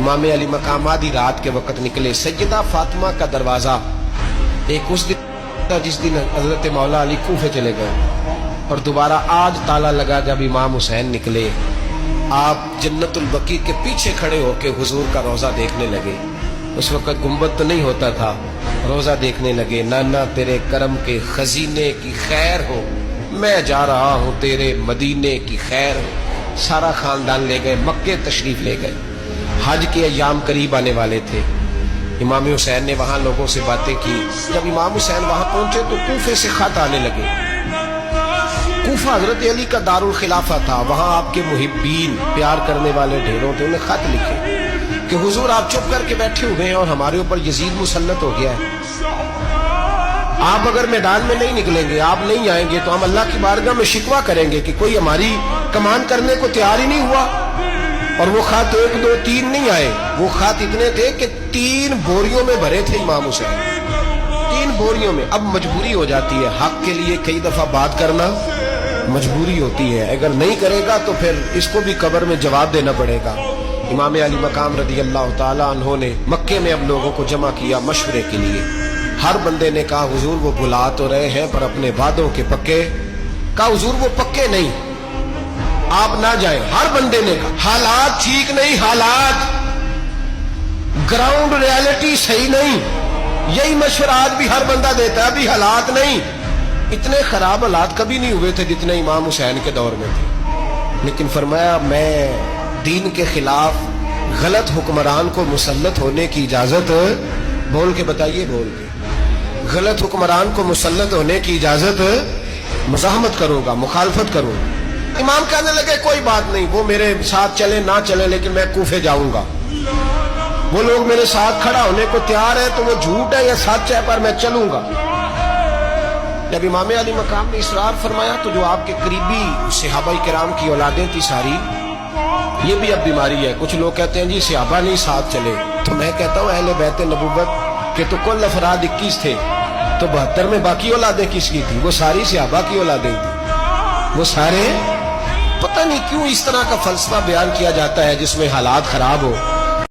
امام علی مقام آدھی رات کے وقت نکلے. سیدہ فاطمہ کا دروازہ ایک اس دن تھا جس دن حضرت مولا علی کوفے چلے گئے, اور دوبارہ آج تالا لگا جب امام حسین نکلے. آپ جنت البقیع کے پیچھے کھڑے ہو کے حضور کا روضہ دیکھنے لگے. اس وقت گنبد تو نہیں ہوتا تھا, روضہ دیکھنے لگے. نانا تیرے کرم کے خزینے کی خیر ہو, میں جا رہا ہوں تیرے مدینے کی خیر ہو. سارا خاندان لے گئے, مکے تشریف لے گئے. حج کے ایام قریب آنے والے تھے. امام حسین نے وہاں لوگوں سے باتیں کی. جب امام حسین وہاں پہنچے تو کوفے سے خط آنے لگے. کوفہ حضرت علی کا دارالخلافہ تھا, وہاں آپ کے محبین پیار کرنے والے ڈھیروں تھے. انہیں خط لکھے کہ حضور آپ چپ کر کے بیٹھے ہوئے ہیں اور ہمارے اوپر یزید مسلط ہو گیا ہے. آپ اگر میدان میں نہیں نکلیں گے, آپ نہیں آئیں گے تو ہم اللہ کی بارگاہ میں شکوہ کریں گے کہ کوئی ہماری کمان کرنے کو تیار ہی نہیں ہوا. اور وہ خط 1 2 3 نہیں آئے, وہ خط اتنے تھے کہ 3 بوریوں میں بھرے تھے امام حسین, 3 بوریوں میں. اب مجبوری ہو جاتی ہے, حق کے لیے کئی دفعہ بات کرنا مجبوری ہوتی ہے. اگر نہیں کرے گا تو پھر اس کو بھی قبر میں جواب دینا پڑے گا. امام علی مقام رضی اللہ تعالیٰ عنہ نے مکے میں اب لوگوں کو جمع کیا مشورے کے لیے. ہر بندے نے کہا حضور وہ بھلا تو رہے ہیں پر اپنے وعدوں کے پکے. کہا حضور وہ پکے نہیں, آپ نہ جائیں. ہر بندے نے کہا حالات ٹھیک نہیں, حالات گراؤنڈ ریالٹی صحیح نہیں. یہی مشورہ آج بھی ہر بندہ دیتا ہے, ابھی حالات نہیں. اتنے خراب حالات کبھی نہیں ہوئے تھے جتنے امام حسین کے دور میں تھے. لیکن فرمایا میں دین کے خلاف غلط حکمران کو مسلط ہونے کی اجازت, بول کے بتائیے, بول کے, غلط حکمران کو مسلط ہونے کی اجازت, مزاحمت کروں گا, مخالفت کروں گا. امام کہنے لگے کوئی بات نہیں, وہ میرے ساتھ چلے نہ چلے لیکن میں کوفے جاؤں گا. وہ لوگ میرے ساتھ کھڑا ہونے کو تیار ہے تو وہ جھوٹ ہے یا سچ ہے, پر میں چلوں گا. جب امام علی مقام نے اصرار فرمایا تو جو آپ کے قریبی صحابہ کرام کی اولادیں تھی ساری, یہ بھی اب بیماری ہے. کچھ لوگ کہتے ہیں جی صحابہ نہیں ساتھ چلے, تو میں کہتا ہوں اہل بیت نبوت کے تو کل افراد 21 تھے, تو 72 میں باقی اولادیں کس کی تھی؟ وہ ساری صحابہ کی اولادیں تھی. وہ سارے, پتہ نہیں کیوں اس طرح کا فلسفہ بیان کیا جاتا ہے جس میں حالات خراب ہو.